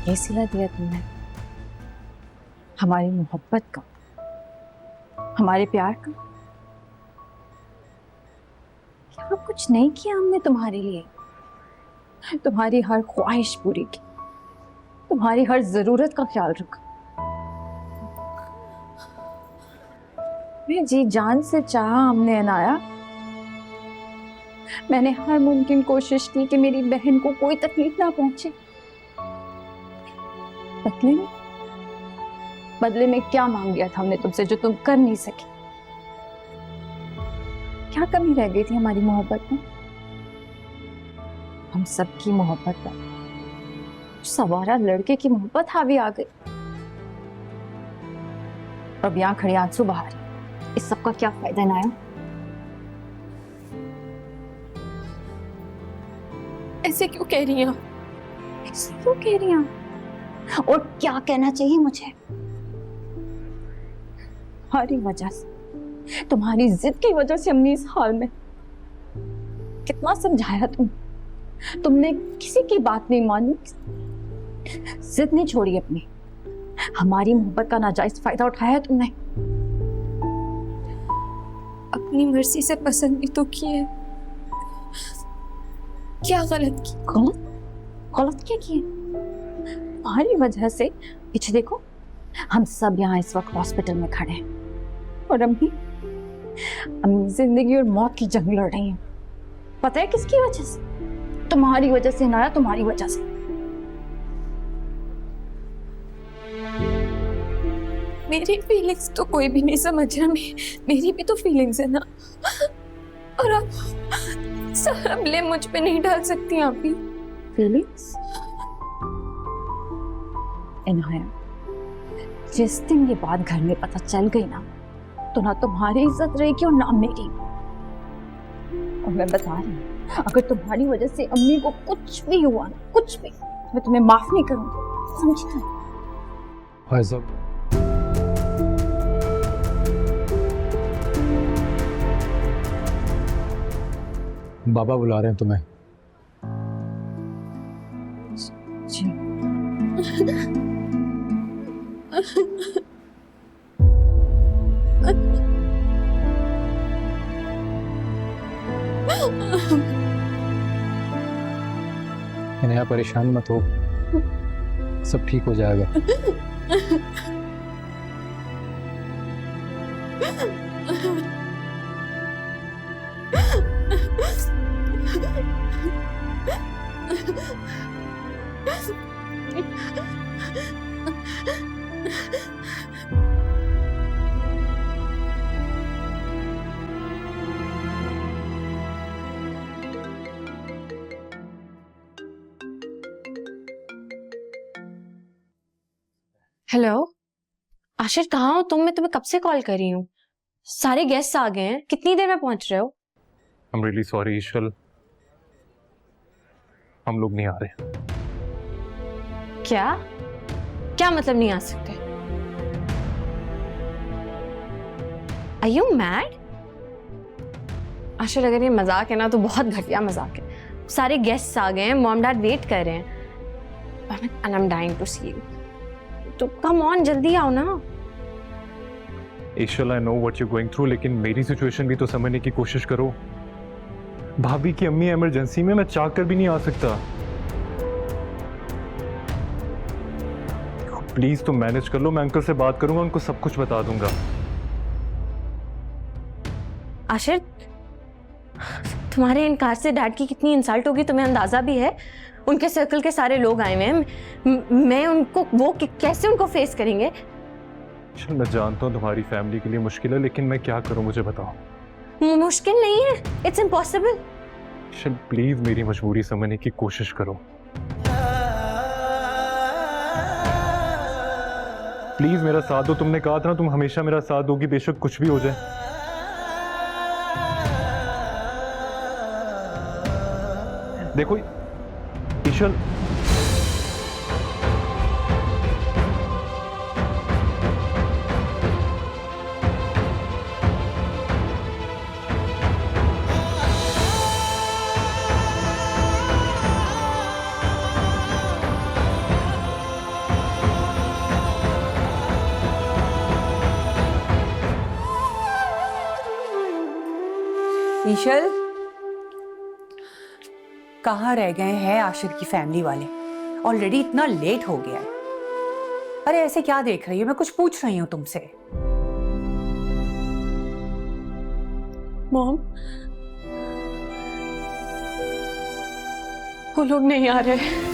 ये सिला दिया तुमने हमारी मोहब्बत का, हमारे प्यार का। क्या कुछ नहीं किया हमने तुम्हारे लिए? तुम्हारी हर ख्वाहिश पूरी की, तुम्हारी हर जरूरत का ख्याल रखा। मैं जी जान से चाहा हमने अनाया। मैंने हर मुमकिन कोशिश की कि मेरी बहन को कोई तकलीफ ना पहुंचे। बदले में क्या मांग लिया था हमने तुमसे जो तुम कर नहीं सकी? क्या कमी रह गई थी हमारी मोहब्बत में? हम सबकी मोहब्बत पर सवारा लड़के की मोहब्बत हावी आ गई। अब यहाँ खड़े आंसू बहा रही। इस सब का क्या फायदा नाया? ऐसे क्यों कह रही हैं? ऐसे क्यों कह रही हैं? और क्या कहना चाहिए मुझे? हमारी वजह से, तुम्हारी जिद की वजह से हमने इस हाल में। कितना समझाया तुमने किसी की बात नहीं मानी, जिद नहीं छोड़ी अपनी। हमारी मोहब्बत का नाजायज फायदा उठाया तुमने। अपनी मर्जी से पसंद भी तो की है। क्या गलत की? गलत क्या किए? तुम्हारी वजह से पीछे देखो, हम सब यहाँ इस वक्त हॉस्पिटल में खड़े हैं और अम्मी जिंदगी और मौत की जंग लड़ रही हैं। पता है किसकी वजह से? तुम्हारी वजह से नाया, तुम्हारी वजह से। मेरी फीलिंग्स तो कोई भी नहीं समझ रहा। मेरी भी तो फीलिंग्स है ना, और आप सारा ब्लेम मुझ पे नहीं डाल सकती आप भी। फीलिंग्स? इनाया, जिस दिन ये बात घर में पता चल गई ना, तो ना तुम्हारी इज्जत रहेगी और ना मेरी। और मैं बता रही हूँ, अगर तुम्हारी वजह से अम्मी को कुछ भी हुआ ना, कुछ भी, मैं तुम्हें माफ नहीं करूंगी, समझी ना? बाबा बुला रहे हैं तुम्हें। जी। इन्हें परेशान मत हो, सब ठीक हो जाएगा। हेलो आशिर, कहाँ हो तुम? मैं तुम्हें कब से कॉल कर रही हूँ। सारे गेस्ट आ गए हैं, कितनी देर में पहुंच रहे हो? I'm really sorry ईशल, हम लोग नहीं आ रहे। क्या क्या मतलब नहीं आ सकते? Are you mad? आशिर, अगर ये मजाक है ना तो बहुत घटिया मजाक है। सारे गेस्ट आ गए हैं, मॉम डैड वेट कर रहे हैं, and I'm dying to see you. तो कम ऑन, जल्दी आओ ना। ईशल, I know what you're going through, लेकिन मेरी सिचुएशन भी तो समझने की कोशिश करो। भाभी की अम्मी इमरजेंसी में, मैं चाह कर भी नहीं आ सकता। प्लीज तुम मैनेज कर लो, मैं अंकल से बात करूंगा, उनको सब कुछ बता दूंगा। आशिर, तुम्हारे इनकार से डैड की कितनी इंसल्ट होगी तुम्हें अंदाजा भी है? उनके सर्कल के सारे लोग आए हुए हैं, मैं उनको कैसे उनको फेस करेंगे? चल, मैं जानता हूँ तुम्हारी फैमिली के लिए मुश्किल है, लेकिन मैं क्या करूँ, मुझे बताओ। मुश्किल नहीं है, इट्स इम्पॉसिबल। चल प्लीज मेरी मजबूरी समझने की कोशिश करो। प्लीज मेरा साथ दो, तुमने कहा था ना तुम हमेशा मेरा साथ दोगी, बेशक कुछ भी हो जाए। देखो ईशल, ईशल, कहाँ रह गए हैं आशिर की फैमिली वाले? ऑलरेडी इतना लेट हो गया है। अरे ऐसे क्या देख रही हो? मैं कुछ पूछ रही हूँ तुमसे। मॉम, वो लोग नहीं आ रहे।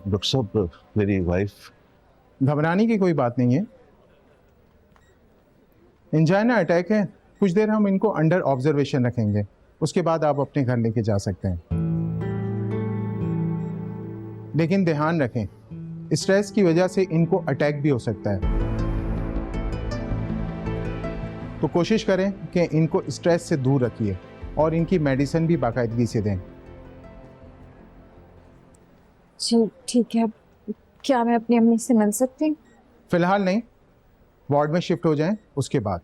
डॉक्टर साहब, मेरी वाइफ। घबराने की कोई बात नहीं है। एंजाइना अटैक है, कुछ देर हम इनको अंडर ऑब्जर्वेशन रखेंगे, उसके बाद आप अपने घर लेके जा सकते हैं। लेकिन ध्यान रखें, स्ट्रेस की वजह से इनको अटैक भी हो सकता है, तो कोशिश करें कि इनको स्ट्रेस से दूर रखिए और इनकी मेडिसिन भी बाकायदगी से दें। जी ठीक है, क्या मैं अपनी अम्मी से मिल सकती हूँ? फिलहाल नहीं, वार्ड में शिफ्ट हो जाएं उसके बाद।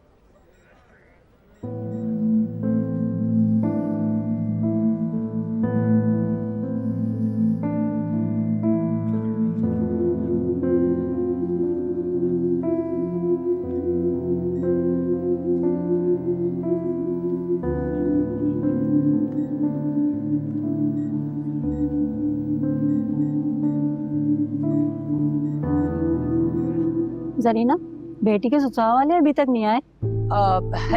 जरीना, बेटी के ससुराल वाले अभी तक नहीं आए?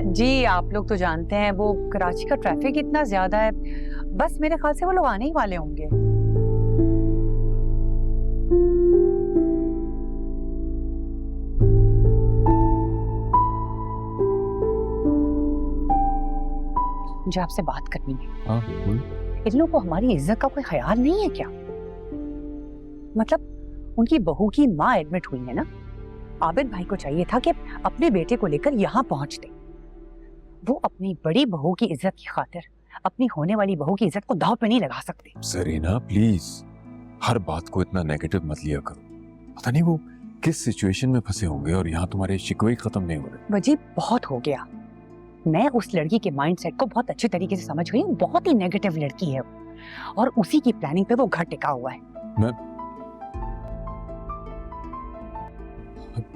जी आप लोग तो जानते हैं वो कराची का ट्रैफिक इतना ज्यादा है, बस मेरे ख्याल से वो लोग आने ही वाले होंगे। मुझे आपसे बात करनी है। हाँ बोल। इन लोगों को हमारी इज्जत का कोई ख्याल नहीं है क्या? मतलब उनकी बहू की माँ एडमिट हुई है ना, आबिद भाई को चाहिए था कि अपने बेटे को लेकर यहाँ पहुंचते। वो अपनी बड़ी बहू की इज्जत की खातिर अपनी होने वाली बहू की इज्जत को दांव पे नहीं लगा सकते। जरीना प्लीज, हर बात को इतना नेगेटिव मत लिया करो। पता नहीं वो किस सिचुएशन में फंसे होंगे और यहाँ तुम्हारे शिकवे खत्म नहीं हो रहे। वजी बहुत हो गया। मैं उस लड़की के माइंडसेट को बहुत अच्छे तरीके से समझ गई हूँ। बहुत ही नेगेटिव लड़की है वो, और उसी की प्लानिंग पे वो घर टिका हुआ है।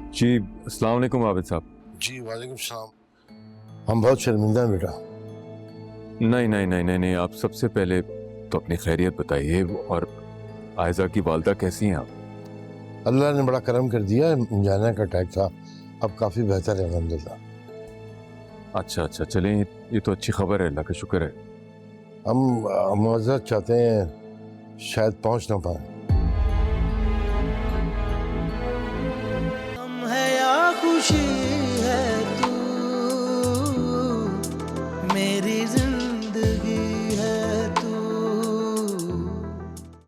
जी अस्सलाम वालेकुम आबिद साहब। जी वालेकुम सलाम। हम बहुत शर्मिंदा हैं बेटा। नहीं नहीं नहीं नहीं नहीं, आप सबसे पहले तो अपनी खैरियत बताइए। और आयजा की वालदा कैसी हैं आप? अल्लाह ने बड़ा करम कर दिया, एंजाइना का अटैक था, अब काफ़ी बेहतर है अल्हम्दुलिल्लाह। अच्छा अच्छा, चलें ये तो अच्छी खबर है, अल्लाह का शुक्र है। हम माजरत चाहते हैं, शायद पहुंच ना पाए। खुशी है तू मेरी